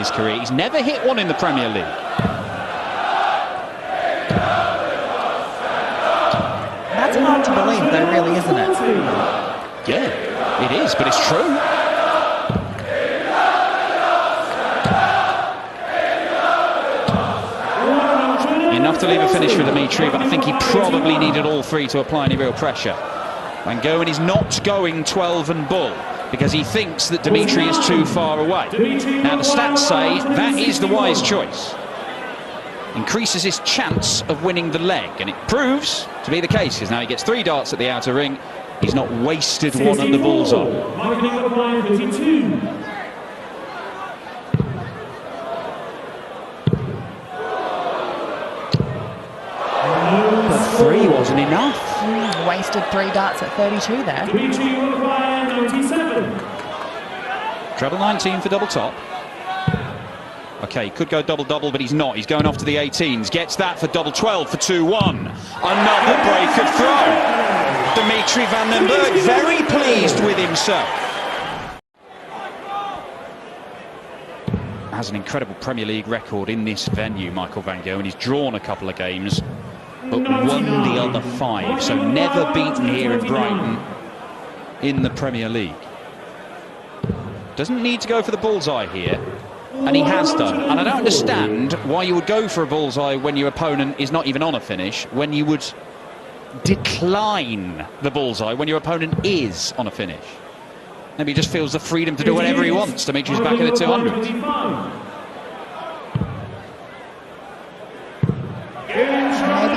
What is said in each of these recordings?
his career. He's never hit one in the Premier League. That's hard to believe, though, really, isn't it? Yeah, it is, but it's true. Enough to leave a finish for Dimitri, but I think he probably needed all three to apply any real pressure. Van Gerwen is not going 12 and bull because he thinks that Dimitri is too far away. Now the stats say that is the wise choice. Increases his chance of winning the leg, and it proves to be the case because now he gets 3 darts at the outer ring. He's not wasted one at the bullseye. But 3 wasn't enough. Wasted 3 darts at 32 there. Treble 19 for double top. Okay, could go double-double, but he's not. He's going off to the 18s. Gets that for double 12 for 2-1. Another break of throw. Dimitri Van den Bergh very pleased with himself. Has an incredible Premier League record in this venue, Michael Van Gerwen. He's drawn a couple of games, but won the other 5. So never beaten here in Brighton in the Premier League. Doesn't need to go for the bullseye here. And he has done. And I don't understand why you would go for a bullseye when your opponent is not even on a finish, when you would decline the bullseye when your opponent is on a finish. Maybe he just feels the freedom to do whatever he wants. Dimitri's back in the 200. Maybe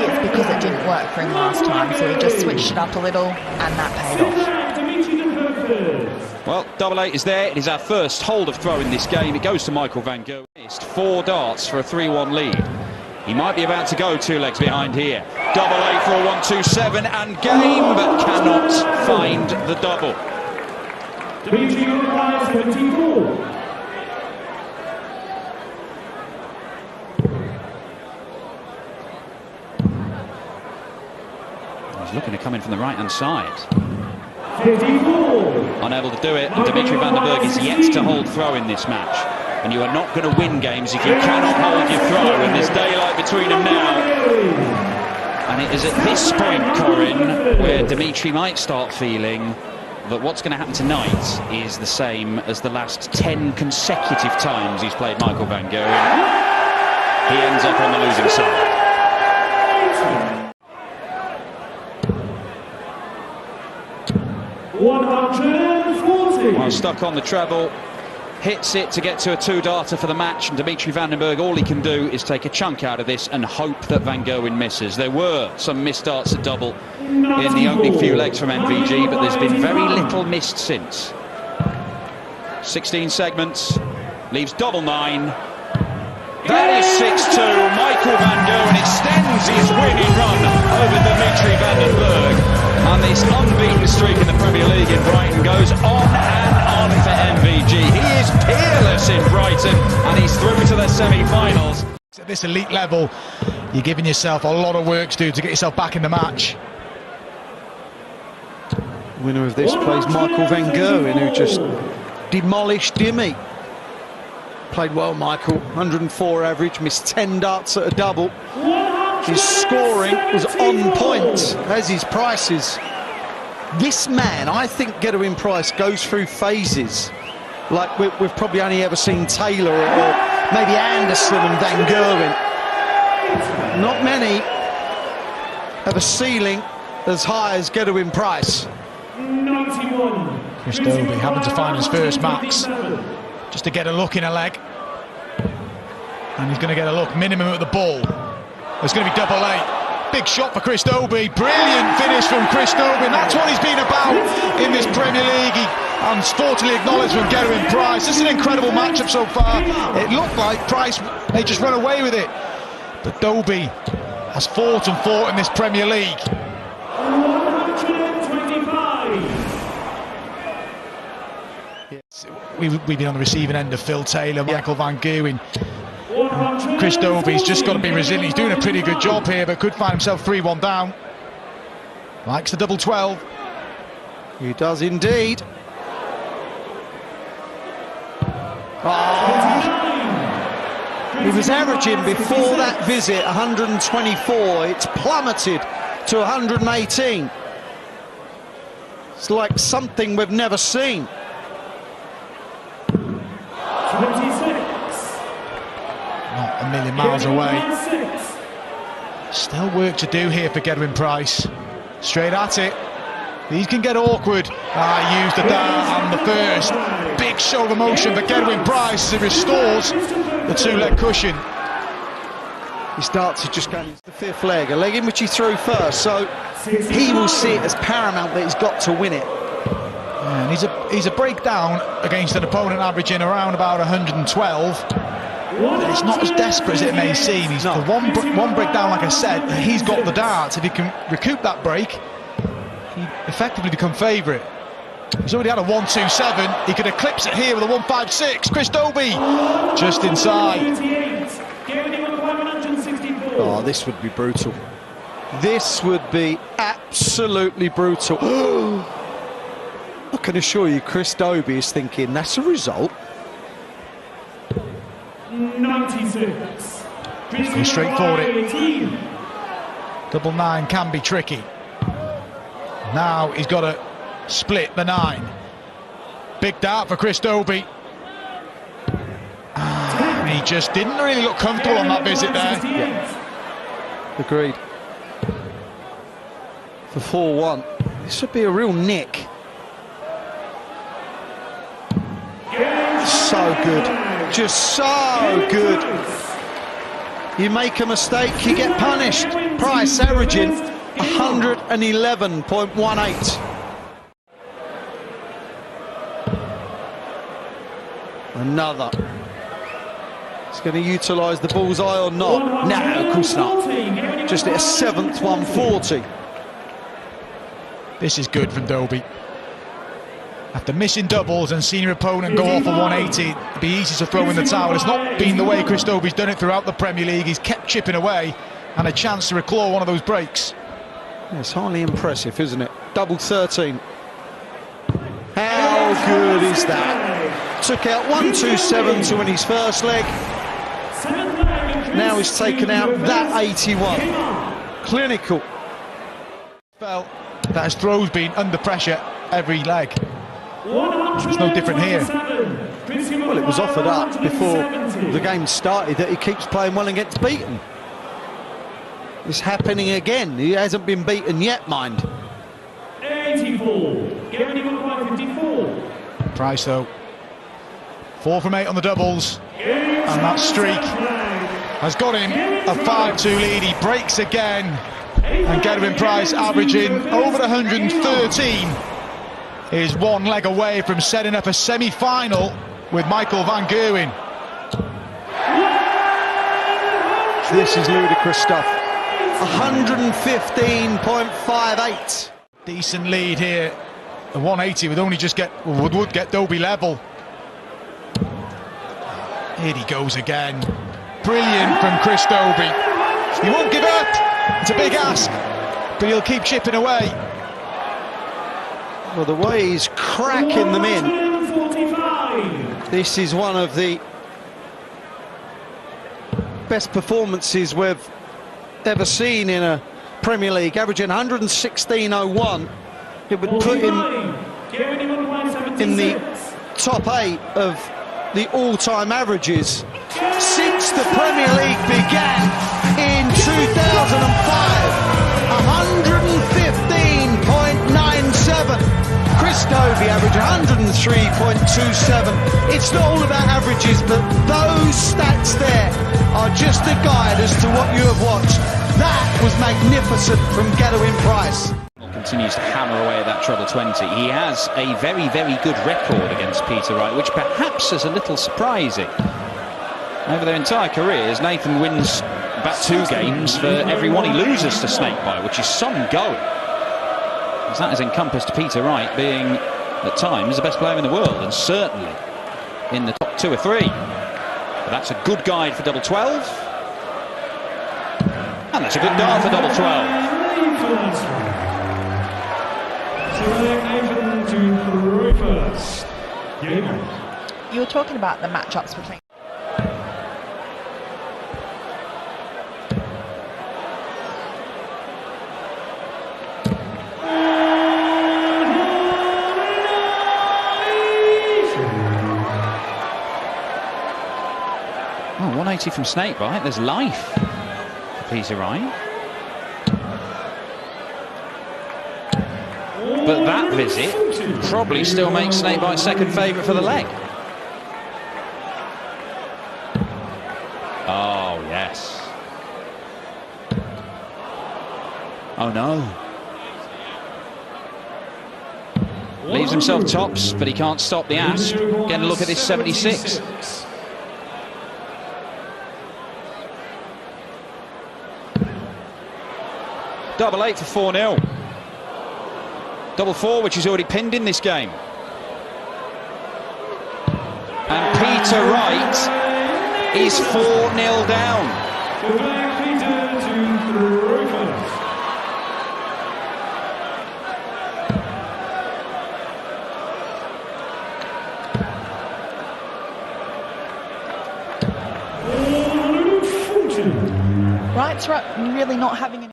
it's because it didn't work for him last time, so he just switched it up a little, and that paid off. Well, double 8 is there. It is our first hold of throw in this game. It goes to Michael Van Gerwen. 4 darts for a 3-1 lead. He might be about to go 2 legs behind here. Double 8 for a 1-2-7 and game, but cannot find the double. He's looking to come in from the right-hand side. 54. Unable to do it, and Dimitri Van den Bergh is yet to hold throw in this match. And you are not going to win games if you cannot hold your throw, and there's daylight between them now. And it is at this point, Corinne, where Dimitri might start feeling that what's going to happen tonight is the same as the last 10 consecutive times he's played Michael Van Gerwen. He ends up on the losing side. Well, stuck on the treble, hits it to get to a 2-darter for the match, and Dimitri Van den Bergh, all he can do is take a chunk out of this and hope that Van Gerwen misses. There were some missed darts at double in the opening few legs from MVG, but there's been very little missed since. 16 segments, leaves double 9. That is 6-2. Michael Van Gerwen extends his winning run over Dimitri Van den Bergh. And this unbeaten streak in the Premier League in Brighton goes on and on for MVG. He is peerless in Brighton, and he's through to the semi-finals. At this elite level, you're giving yourself a lot of work to do to get yourself back in the match. Winner of this plays Michael Van Gerwen, who just demolished Dimmy. Played well, Michael. 104 average, missed 10 darts at a double. His scoring was on point, as his prices. This man, I think Gerwyn Price goes through phases like we've probably only ever seen Taylor or maybe Anderson and Van Gerwen. Not many have a ceiling as high as Gerwyn Price. 91. Chris Dobey having to find his first max just to get a look in a leg. And he's going to get a look minimum at the ball. There's going to be double 8. Big shot for Chris Dobey. Brilliant finish from Chris Dobey. And that's what he's been about in this Premier League. He unfortunately acknowledged from Gerwyn Price. This is an incredible matchup so far. It looked like Price may just run away with it. But Dobey has fought and fought in this Premier League. 125. We've been on the receiving end of Phil Taylor, Michael Van Gerwen. Chris Dobey's just got to be resilient. He's doing a pretty good job here, but could find himself 3-1 down. Likes the double 12. He does indeed. Oh, He was averaging before that visit 124. It's plummeted to 118. It's like something we've never seen. 26. Not a million miles away. Still work to do here for Gerwyn Price. Straight at it. These can get awkward. Used the dart and the first. Big shoulder motion for Gerwyn Price as he restores the two-leg cushion. He starts to just go into the fifth leg, a leg in which he threw first, so he will see it as paramount that he's got to win it. And he's a breakdown against an opponent averaging around about 112. But it's not as desperate as it may seem. He's the one breakdown, like I said, he's got the darts. If he can recoup that break, he effectively become favourite. He's already had a 1-2-7. He could eclipse it here with a 1-5-6. Chris Dobie just inside. Oh, this would be brutal. This would be absolutely brutal. I can assure you, Chris Dobie is thinking, that's a result. 96. Go straight for it. Double nine can be tricky. Now he's got to split the 9. Big dart for Chris Dobie. He just didn't really look comfortable on that visit there. Yeah. Agreed. For 4-1. This would be a real nick. So good. Just so good. You make a mistake, you get punished. Price averaging 111.18. Another. He's going to utilise the bullseye or not? No, of course not. Just at a 7th 140. This is good from Dobie. After missing doubles and seeing your opponent go off a 180, it'd be easy to throw in the towel. It's not been the way Chris Dobie's done it throughout the Premier League. He's kept chipping away and a chance to reclaw one of those breaks. Yeah, it's highly impressive, isn't it? Double 13. How good is that? Took out 1-2-7 to win his first leg. Now he's taken out that 81. Clinical. Felt that his throw's been under pressure every leg. It's no different here. Well, it was offered up before the game started that he keeps playing well and gets beaten. It's happening again. He hasn't been beaten yet, mind. 84. Price, though. 4 from 8 on the doubles. And that streak has got him a 5-2 lead. He breaks again. And Gerwyn Price, averaging over 113, is 1 leg away from setting up a semi-final with Michael van Gerwen. This is ludicrous stuff. 115.58. Decent lead here. The 180 would only just get Dobie level. Here he goes again. Brilliant from Chris Dobie. He won't give up. It's a big ask, but he'll keep chipping away. Well, the way he's cracking them in. This is one of the best performances we've ever seen in a Premier League, averaging 116.01. It would put him in the top 8 of the all-time averages since the Premier League began in 2005. 115.97. Chris Dobie averaged 103.27. It's not all about averages, but those stats there are just a guide as to what you have watched. That was magnificent from Gerwyn Price. Continues to hammer away at that treble 20. He has a very, very good record against Peter Wright, which perhaps is a little surprising. Over their entire careers, Nathan wins about 2 games for every one he loses to Snakebite, which is some going. As that has encompassed Peter Wright being, at times, the best player in the world, and certainly in the top 2 or 3. But that's a good guide for double 12. And that's a good dart for double 12. You were talking about the matchups between... Oh, 180 from Snakebite. There's life for Peter Wright. But that visit probably still makes Snakebite second favourite for the leg. Oh, yes. Oh, no. Leaves himself tops, but he can't stop the Asp. Getting a look at this 76. Double 8 for 4-0. Double 4, which is already pinned in this game. And Peter Wright is 4-0 down. Wright's really not having an...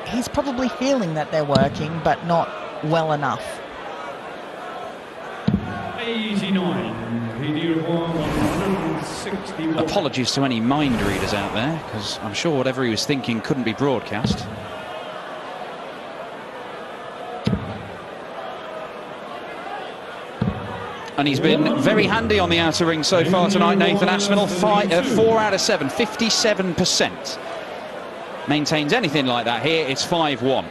He's probably feeling that they're working, but not well enough. 89. Apologies to any mind readers out there, because I'm sure whatever he was thinking couldn't be broadcast. And he's been very handy on the outer ring so far tonight, Nathan Aspinall. 4 out of 7, 57%. Maintains anything like that here, it's 5-1.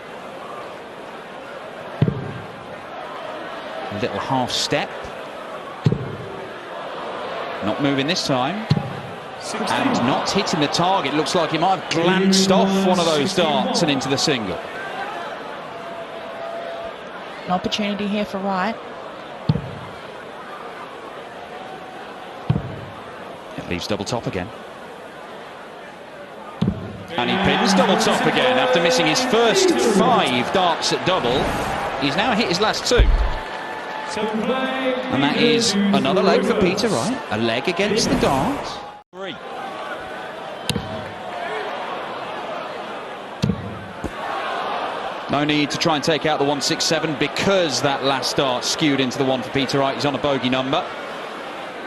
A little half step. Not moving this time. And not hitting the target. Looks like he might have glanced off one of those darts and into the single. An opportunity here for Wright. It leaves double top again. And he pins double top again after missing his first 5 darts at double. He's now hit his last 2. And that is another leg for Peter Wright. A leg against the dart. 3. No need to try and take out the 167 because that last dart skewed into the 1 for Peter Wright. He's on a bogey number.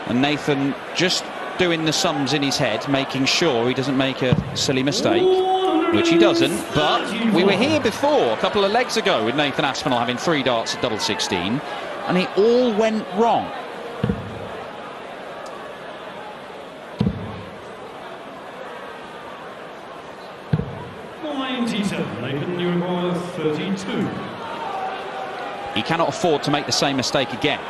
And Nathan just doing the sums in his head, making sure he doesn't make a silly mistake, which he doesn't. But we were here before, a couple of legs ago, with Nathan Aspinall having 3 darts at double 16, and it all went wrong. Nathan, you require 32. He cannot afford to make the same mistake again.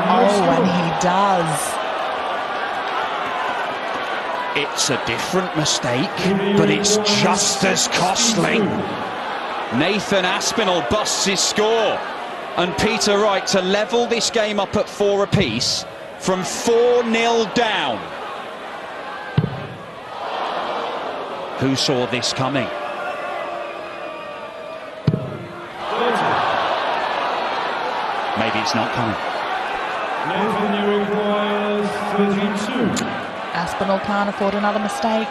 Oh, and he does. It's a different mistake, but it's just as costly. Nathan Aspinall busts his score, and Peter Wright to level this game up at 4 apiece from 4-0 down. Who saw this coming? Maybe it's not coming. Nathan, you require 32. Aspinall can't afford another mistake.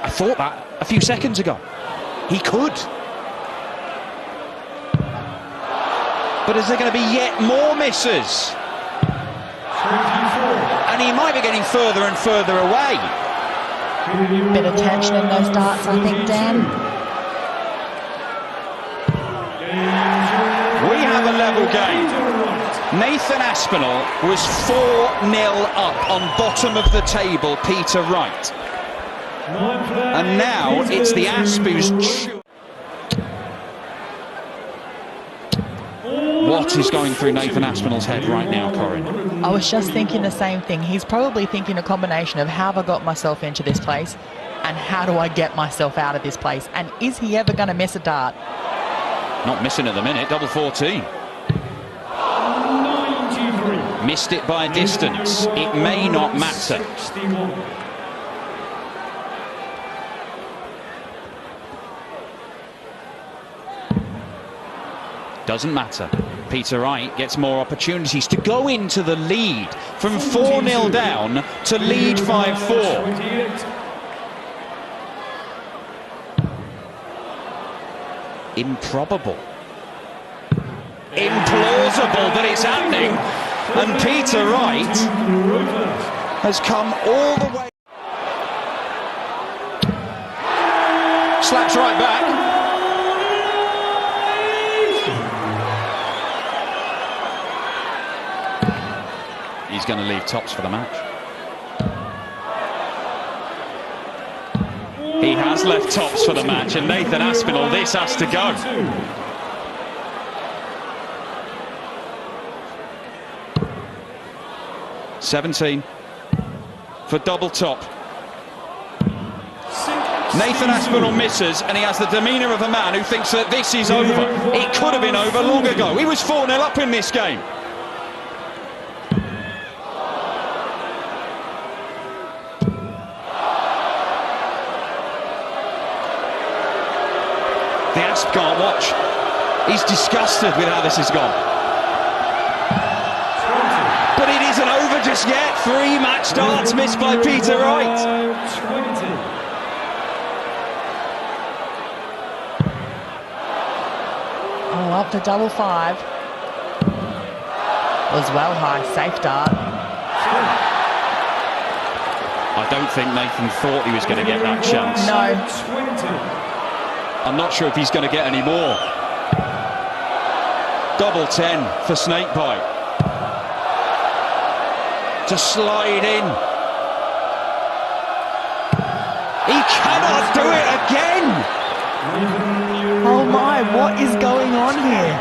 I thought that a few seconds ago. He could. But is there going to be yet more misses? 24. And he might be getting further and further away. Bit of tension in those darts, I think, Dan. We have a level game. Nathan Aspinall was 4-0 up on bottom of the table, Peter Wright. And now it's the Asp who's... What is going through Nathan Aspinall's head right now, Corinne? I was just thinking the same thing. He's probably thinking a combination of how have I got myself into this place and how do I get myself out of this place? And is he ever going to miss a dart? Not missing at the minute, double 14. 93. Missed it by a distance. It may not matter. 61. Doesn't matter. Peter Wright gets more opportunities to go into the lead from 4-0 down to lead 5-4. 28. Improbable. Implausible, but it's happening. And Peter Wright has come all the way. Slaps right back. He's going to leave tops for the match. He has left tops for the match, and Nathan Aspinall, this has to go. $17 for double top. Nathan Aspinall misses, and he has the demeanour of a man who thinks that this is over. It could have been over long ago. He was 4-0 up in this game. The Asp can't watch. He's disgusted with how this has gone. But it isn't over just yet. 3 match darts missed by Peter Wright. Oh, up to double 5. Was well high, safe dart. I don't think Nathan thought he was going to get that chance. No. I'm not sure if he's going to get any more. Double 10 for Snakebite. To slide in. He cannot do it again! Oh my, what is going on here?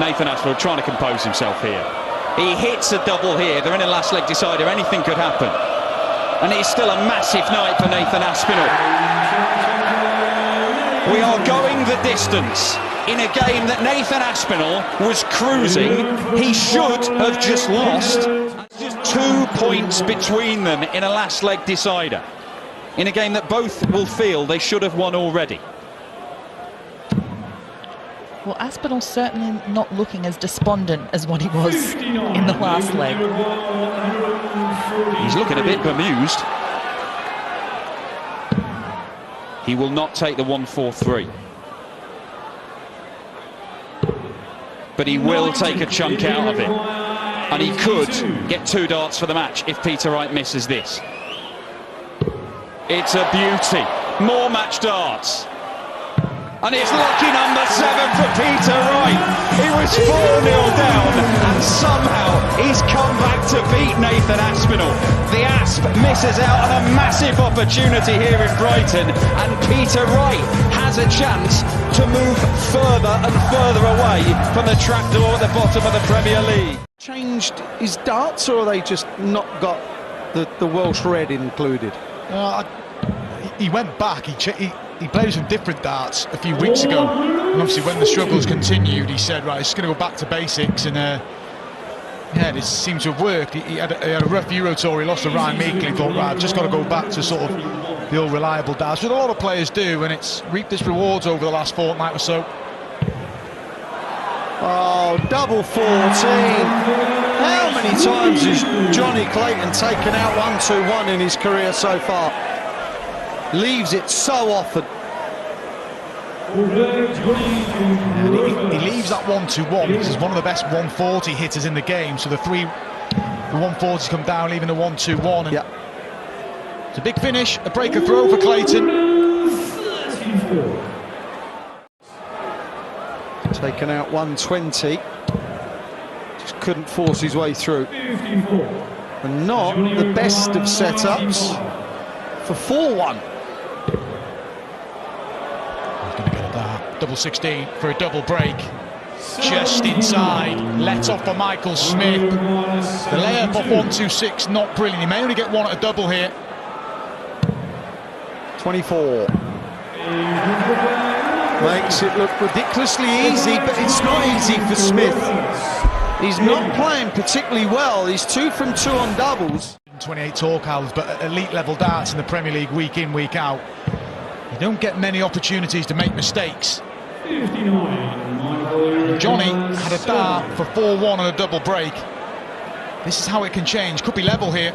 Nathan Aspinall trying to compose himself here. He hits a double here. They're in a last leg decider. Anything could happen. And it's still a massive night for Nathan Aspinall. We are going the distance in a game that Nathan Aspinall was cruising. He should have just lost. Just 2 points between them in a last leg decider. In a game that both will feel they should have won already. Well, Aspinall's certainly not looking as despondent as what he was in the last leg. He's looking a bit bemused. He will not take the 1-4-3. But he will take a chunk out of it. And he could get 2 darts for the match if Peter Wright misses this. It's a beauty. More match darts. And it's lucky number 7 for Peter Wright. He was 4-0 down, and somehow he's come back to beat Nathan Aspinall. The Asp misses out on a massive opportunity here in Brighton, and Peter Wright has a chance to move further and further away from the trapdoor at the bottom of the Premier League. Changed his darts, or are they just not got the Welsh red included? He went back. He played some different darts a few weeks ago, and obviously when the struggles continued, he said, right, it's going to go back to basics, and yeah, this seems to have worked. He had a rough Euro tour. He lost to Ryan Meakley. He thought, right, I've just got to go back to sort of the old reliable darts, which a lot of players do, and it's reaped its rewards over the last fortnight or so. Oh, double 14. How many times has Johnny Clayton taken out 1-2-1 in his career so far? Leaves it so often. And he leaves that 1-2-1 because he's one of the best 140 hitters in the game. So the 140s come down, leaving the 1-2-1. And yeah. It's a big finish, a breaker throw for Clayton. Taken out 120. Just couldn't force his way through. And not the best of setups for 4-1. Double 16 for a double break. Just inside. Let off for Michael Smith. The layup off 1-2-6, not brilliant. He may only get 1 at a double here. 24. Makes it look ridiculously easy, but it's not easy for Smith. He's not playing particularly well. He's 2 from 2 on doubles. 28 Torcals, but at elite level darts in the Premier League week in, week out. You don't get many opportunities to make mistakes. 59. Johnny had a dart for 4-1 on a double break. This is how it can change. Could be level here.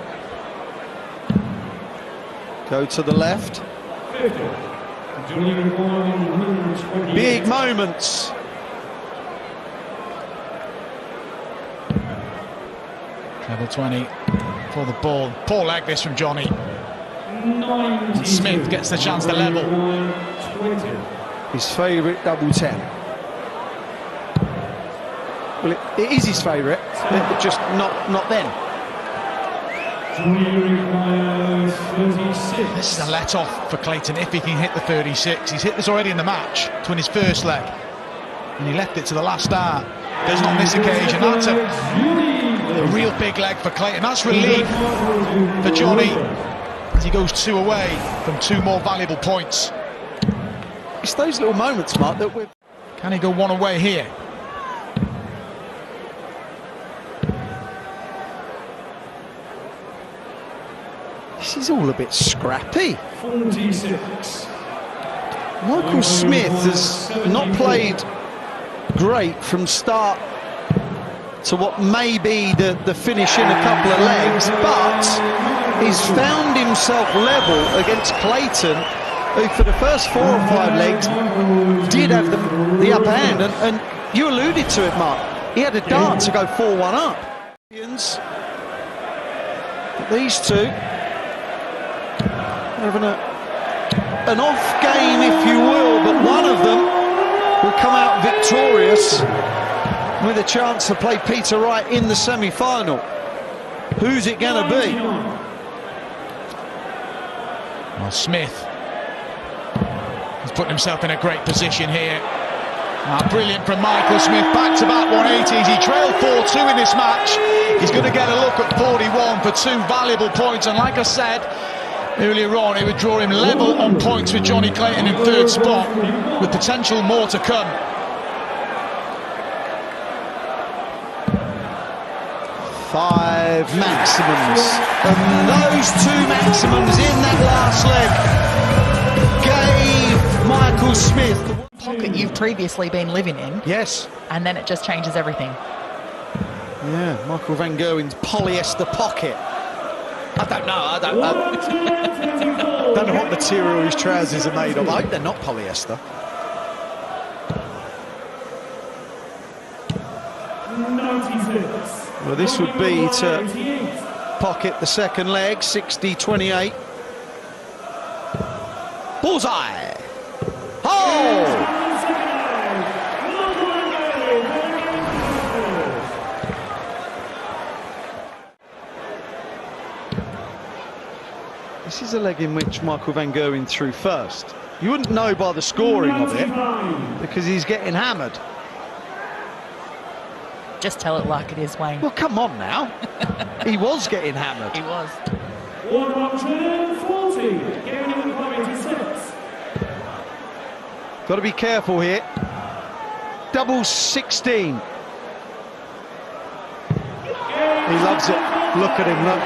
Go to the left. 50. Johnny requiring 128. Big moments. Treble 20 for the ball. Poor leg this from Johnny. 90. Smith gets the chance to level. 20. His favourite double 10. Well, it is his favourite, but just not then. Johnny requires 36. This is a let-off for Clayton if he can hit the 36. He's hit this already in the match to win his first leg, and he left it to the last start. There's not on this occasion. That's a real big leg for Clayton. That's relief for Johnny as he goes 2 away from 2 more valuable points. It's those little moments, Mark, that we're... Can he go 1 away here? This is all a bit scrappy. 46. Michael Smith has not played great from start to what may be the finish in a couple of legs, but he's found himself level against Clayton, who for the first 4 or 5 legs did have the upper hand, and you alluded to it, Mark. He had a dart to go 4-1 up. These two having an off game, if you will, but one of them will come out victorious with a chance to play Peter Wright in the semi-final. Who's it going to be? Well, Smith has put himself in a great position here. Brilliant from Michael Smith, back-to-back 180s. He trailed 4-2 in this match. He's going to get a look at 41 for 2 valuable points, and like I said earlier on, it would draw him level on points with Johnny Clayton in 3rd spot, with potential more to come. Five maximums, and those 2 maximums in that last leg gave Michael Smith the pocket you've previously been living in. Yes. And then it just changes everything. Yeah, Michael Van Gerwen's polyester pocket. I don't know. I don't know what material his trousers are made of. I hope they're not polyester. 96. Well, this would be to pocket the second leg, 60-28. Bullseye! Oh! This is a leg in which Michael Van Gerwen threw first. You wouldn't know by the scoring of it because he's getting hammered. Just tell it like it is, Wayne. Well, come on now. He was getting hammered. He was. 140. Getting in 96. Got to be careful here. Double 16. He loves it. Look at him, look.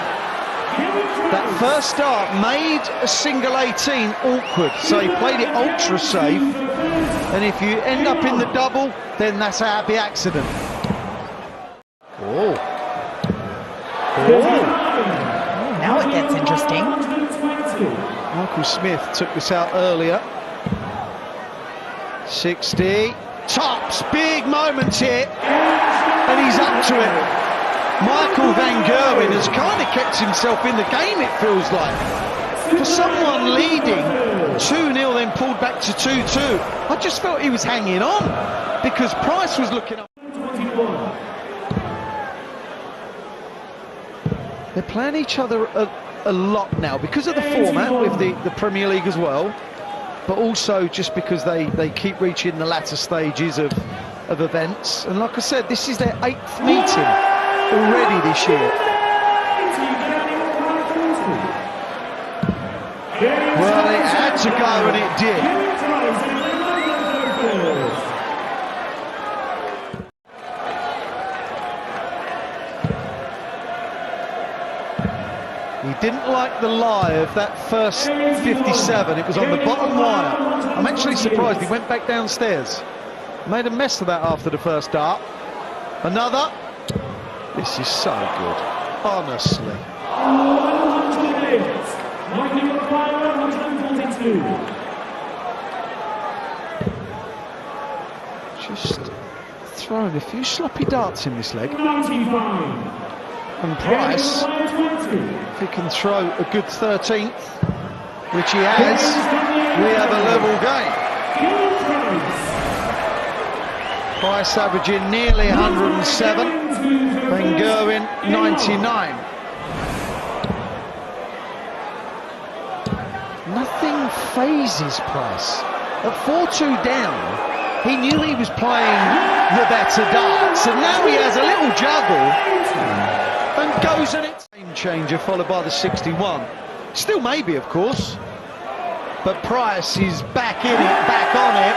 That first start made a single 18 awkward, so he played it ultra safe. And if you end up in the double, then that's a happy accident. Oh. Oh, now it gets interesting. Michael Smith took this out earlier. 60. Tops, big moments here. And he's up to it. Michael Van Gerwen has kind of kept himself in the game, it feels like. For someone leading 2-0, then pulled back to 2-2. I just felt he was hanging on because Price was looking up. They're playing each other a lot now because of the format with the Premier League as well, but also just because they keep reaching the latter stages of events. And like I said, this is their 8th meeting already this year. Well, it had to go and it did. He didn't like the lie of that first 57. It was on the bottom wire. I'm actually surprised he went back downstairs. Made a mess of that after the first dart. Another. This is so good, honestly. 108. Michael requires 142. 32. Just throwing a few sloppy darts in this leg. 95. And Price, if he can throw a good 13th, which he has, we have a level game. Price averaging nearly 107, Van Gerwyn 99. Nothing phases Price. At 4-2 down, he knew he was playing the better darts, and now he has a little juggle and goes and it's game changer, followed by the 61. Still maybe, of course, but Price is back in it, back on it,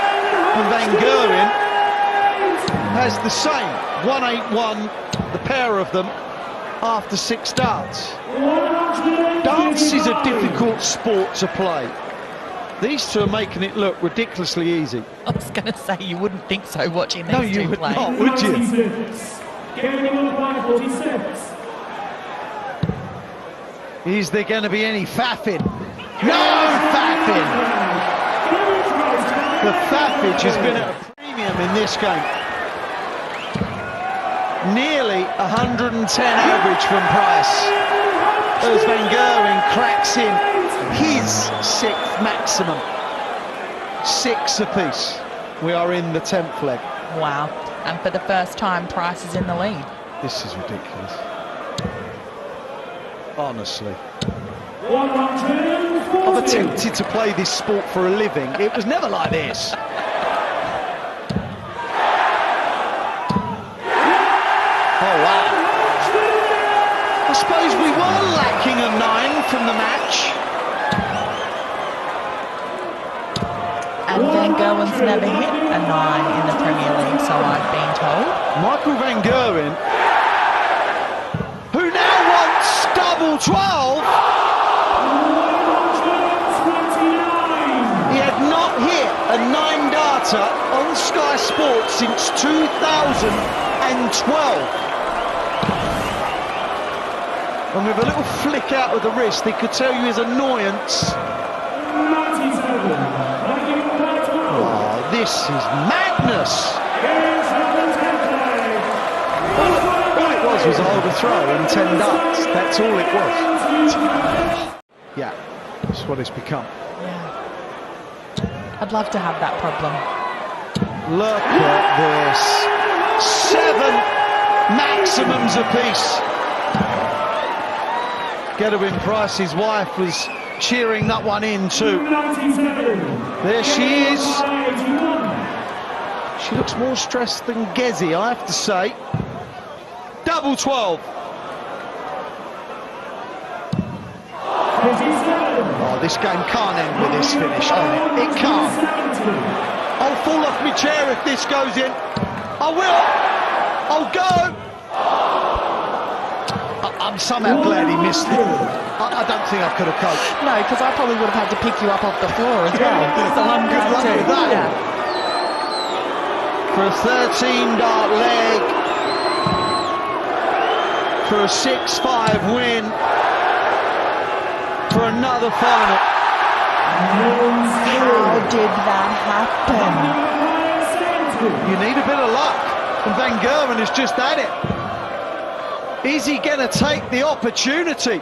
and Van Gerwyn has the same 181, the pair of them, after 6 darts. Darts is a difficult sport to play. These two are making it look ridiculously easy. I was going to say, you wouldn't think so watching these No, two you would play. not, would you? 46. Going by 46. Is there going to be any faffing? No faffing! The faffage has been at a premium in this game. Nearly 110 average from Price, as Van Gerwyn cracks in his 6th maximum. 6 apiece. We are in the 10th leg. Wow. And for the first time, Price is in the lead. This is ridiculous. Honestly. 140. I've attempted to play this sport for a living. It was never like this. Oh, wow. I suppose we were lacking a 9 from the match. And Van Gerwen's never hit a 9 in the Premier League, so I've been told. Michael Van Gerwyn, who now wants double 12. He had not hit a 9-darter on Sky Sports since 2012. And with a little flick out of the wrist, he could tell you his annoyance. 97. Oh, this is madness. All it was a hold a throw and 10 darts. That's all it was. Yeah, that's what it's become. Yeah. I'd love to have that problem. Look at this. 7 maximums apiece. Gerwyn Price's wife was cheering that one in too. 97. There she is. She looks more stressed than Gezi, I have to say. Double 12. 57. Oh, this game can't end with this finish, can it? It can't. 70. I'll fall off my chair if this goes in. I will. I'll go. I'm somehow glad he missed it. I don't think I could have coped. No, because I probably would have had to pick you up off the floor as well. So I'm Good luck glad with too. that. Yeah. For a 13-dart leg, for a 6-5 win, for another final. How did that happen? You need a bit of luck, and Van Gerwyn has just had it. Is he going to take the opportunity?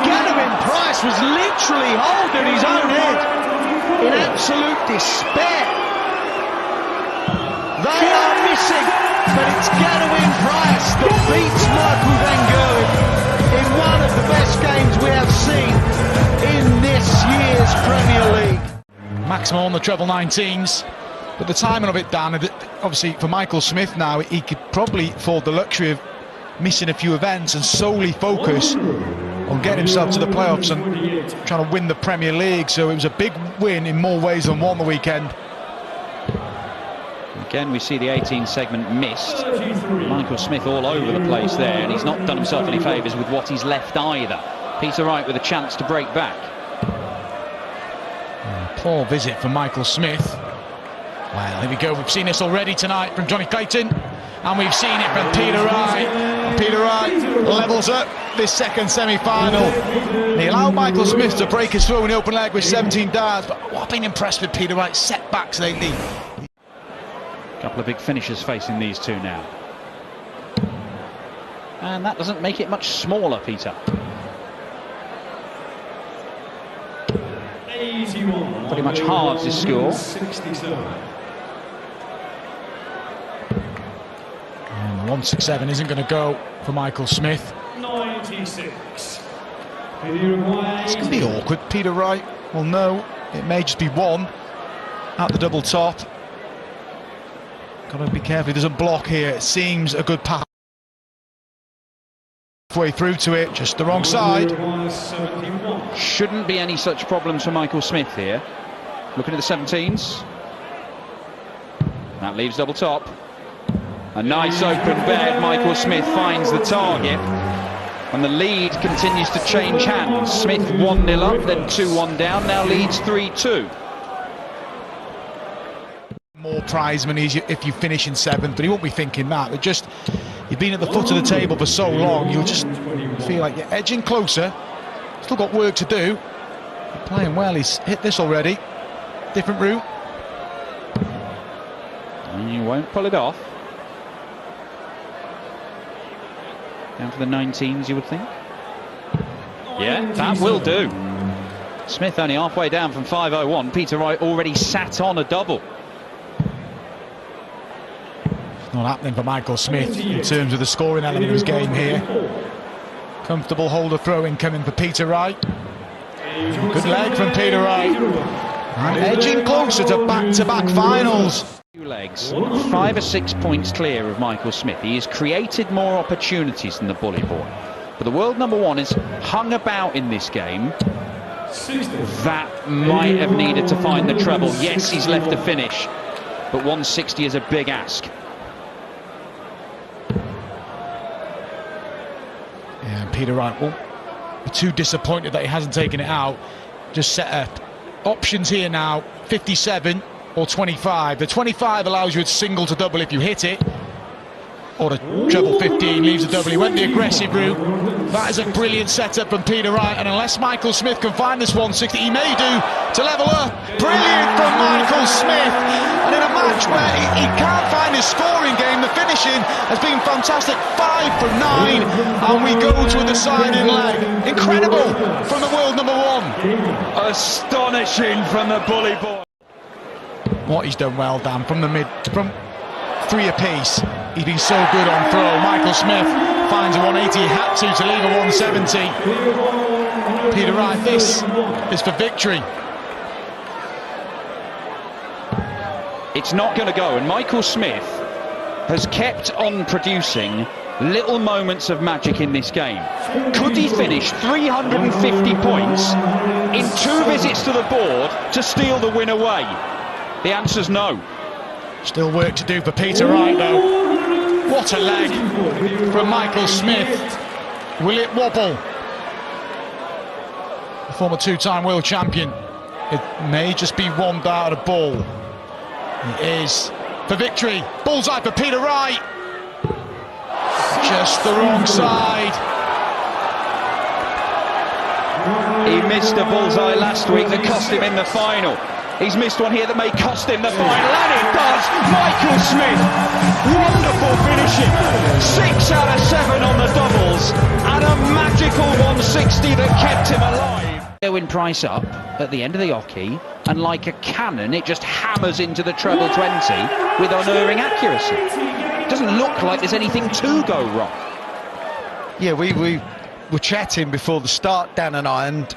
Gerwyn Price was literally holding his own head in absolute despair. They are missing, but it's Gerwyn Price that beats Michael Van Gerwyn in one of the best games we have seen in this year's Premier League. Maximo on the treble 19s, but the timing of it, Dan, obviously for Michael Smith now, he could probably afford the luxury of missing a few events and solely focus on getting himself to the playoffs and trying to win the Premier League. So it was a big win in more ways than one the weekend. Again, we see the 18 segment missed. Michael Smith all over the place there, and he's not done himself any favours with what he's left either. Peter Wright with a chance to break back. Poor visit for Michael Smith. Well, here we go. We've seen this already tonight from Johnny Clayton, and we've seen it from Peter Wright. Peter Wright levels up this second semi-final. He allowed Michael Smith to break his throw in the open leg with 17 darts, but I've been impressed with Peter Wright's setbacks lately. A couple of big finishers facing these two now. And that doesn't make it much smaller, Peter. 81. Pretty much halves his score. 67. And 167 isn't going to go for Michael Smith. 96. It's It's going to be awkward. Peter Wright, well, no, it may just be one at the double top. Got to be careful he doesn't block here. It seems a good path. Halfway through to it, just the wrong side. Shouldn't be any such problems for Michael Smith here. Looking at the 17s. That leaves double top. A nice open bed. Michael Smith finds the target. And the lead continues to change hands. Smith 1-0 up, then 2-1 down, now leads 3-2. More prize money if you finish in seventh, but he won't be thinking that. But just, you've been at the foot of the table for so long, you'll just feel like you're edging closer. Still got work to do. You're playing well, he's hit this already. Different route. And you won't pull it off. Down to the 19s, you would think. Yeah, that will do. Smith only halfway down from 5-0-1. Peter Wright already sat on a double. Not happening for Michael Smith in terms of the scoring element of his game here. Comfortable holder throw-in coming for Peter Wright. Good leg from Peter Wright. And edging closer to back-to-back finals. Legs, 5 or 6 points clear of Michael Smith. He has created more opportunities than the bully boy. But the world number one is hung about in this game. That might have needed to find the treble. Yes, he's left the finish, but 160 is a big ask. Yeah, and Peter Wright will be too disappointed that he hasn't taken it out. Just set up options here now, 57 or 25. The 25 allows you a single to double if you hit it, or the treble 15 leaves a double. He went the aggressive route. That is a brilliant setup from Peter Wright, and unless Michael Smith can find this 160, he may do to level up. Brilliant from Michael Smith, and in a match where he can't find his scoring game, the finishing has been fantastic. 5 from 9, and we go to a deciding leg. Incredible from the world number one. Astonishing from the bully boy. What he's done well, Dan, from the mid, from 3 apiece. He's been so good on throw. Michael Smith finds a 180, he had to leave a 170. Peter Wright, this is for victory. It's not going to go, and Michael Smith has kept on producing little moments of magic in this game. Could he finish 350 points in 2 visits to the board to steal the win away? The answer's no. Still work to do for Peter Wright, though. What a leg from Michael Smith. Will it wobble? The former 2-time world champion. It may just be one dart at a ball. It is for victory. Bullseye for Peter Wright. Just the wrong side. He missed a bullseye last week that cost him in the final. He's missed one here that may cost him the final, and it does! Michael Smith, wonderful finishing. 6 out of 7 on the doubles, and a magical 160 that kept him alive. Gerwyn Price up at the end of the hockey, and like a cannon, it just hammers into the treble 20 with unerring accuracy. It doesn't look like there's anything to go wrong. Yeah, we were chatting before the start, Dan and I, and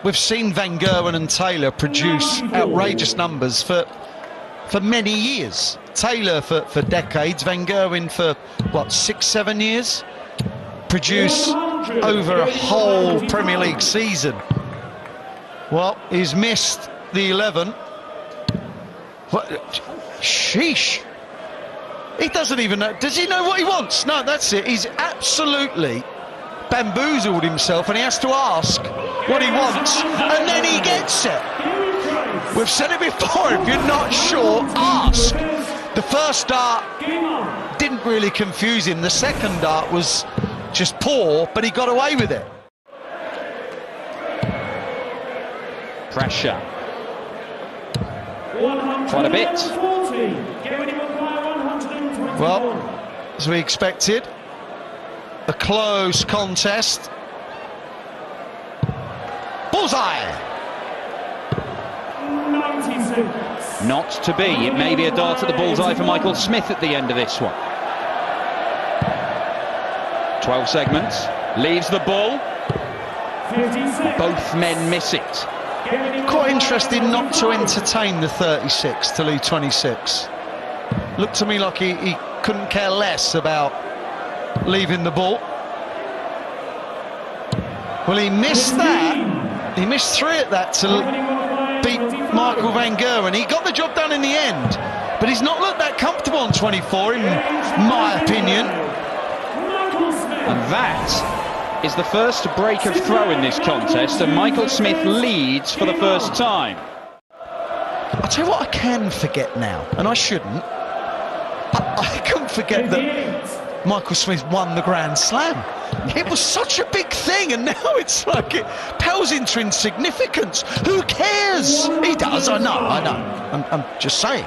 we've seen Van Gerwen and Taylor produce outrageous numbers for many years. Taylor for decades, Van Gerwen for, what, 6-7 years? Produce over a whole Premier League season. Well, he's missed the 11. What? Sheesh. He doesn't even know. Does he know what he wants? No, that's it. He's absolutely bamboozled himself, and he has to ask what he wants, and then he gets it. We've said it before, if you're not sure, ask. The first dart Game on. didn't really confuse him. The second dart was just poor, but he got away with it. Pressure. Quite a bit. Well, as we expected, a close contest. Bullseye! 96. Not to be. It may be a dart at the bullseye for Michael Smith at the end of this one. 12 segments. Leaves the ball. 56. Both men miss it. Quite interesting not to entertain the 36 to leave 26. Looked to me like he couldn't care less about leaving the ball. Well, he missed that. He missed 3 at that to beat Michael van Gerwen. He got the job done in the end, but he's not looked that comfortable on 24, in my opinion. And that is the first break of throw in this contest, and Michael Smith leads for the first time. I'll tell you what I can forget now, and I shouldn't. I can't forget that Michael Smith won the Grand Slam. It was such a big thing, and now it's like it pales into insignificance. Who cares? He does, I know. I'm just saying.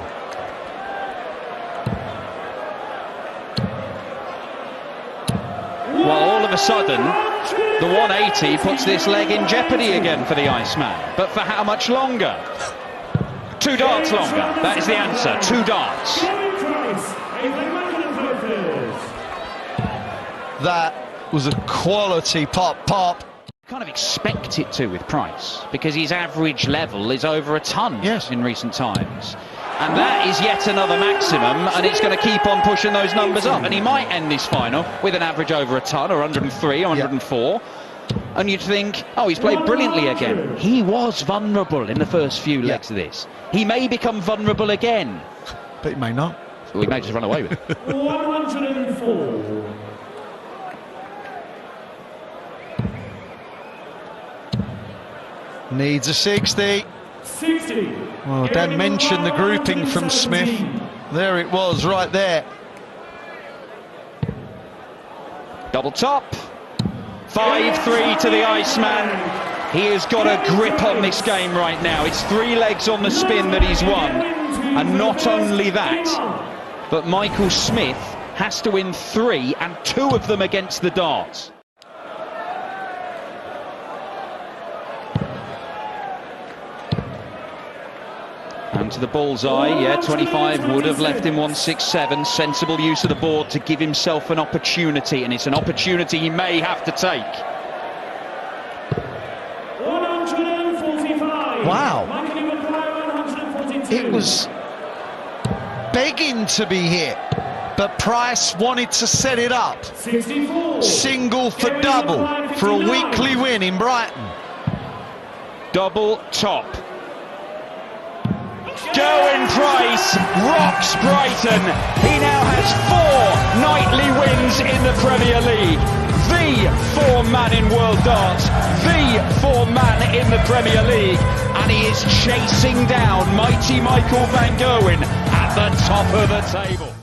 Well, all of a sudden, the 180 puts this leg in jeopardy again for the Iceman. But for how much longer? 2 darts longer. That is the answer. 2 darts. That was a quality pop. Kind of expect it to with Price, because his average level is over a ton in recent times. And that is yet another maximum, and it's going to keep on pushing those numbers up. And he might end this final with an average over a ton, or 103, or 104. And you'd think, oh, he's played brilliantly again. He was vulnerable in the first few legs of this. He may become vulnerable again. But he may not. So we may just run away with it. 104. Needs a 60. 60. Well, Dan mentioned the grouping from Smith. There it was, right there. Double top. 5-3 to the Iceman. He has got a grip on this game right now. It's 3 legs on the spin that he's won. And not only that, but Michael Smith has to win 3, and 2 of them against the darts. And to the bullseye, yeah, 25 would have left him 167. Sensible use of the board to give himself an opportunity, and it's an opportunity he may have to take. 145. Wow. It was begging to be hit, but Price wanted to set it up. 64. Single for double for a weekly win in Brighton. Double top. Gerwyn Price rocks Brighton. He now has 4 nightly wins in the Premier League. The 4-man in World Darts. The 4-man in the Premier League. And he is chasing down mighty Michael van Gerwen at the top of the table.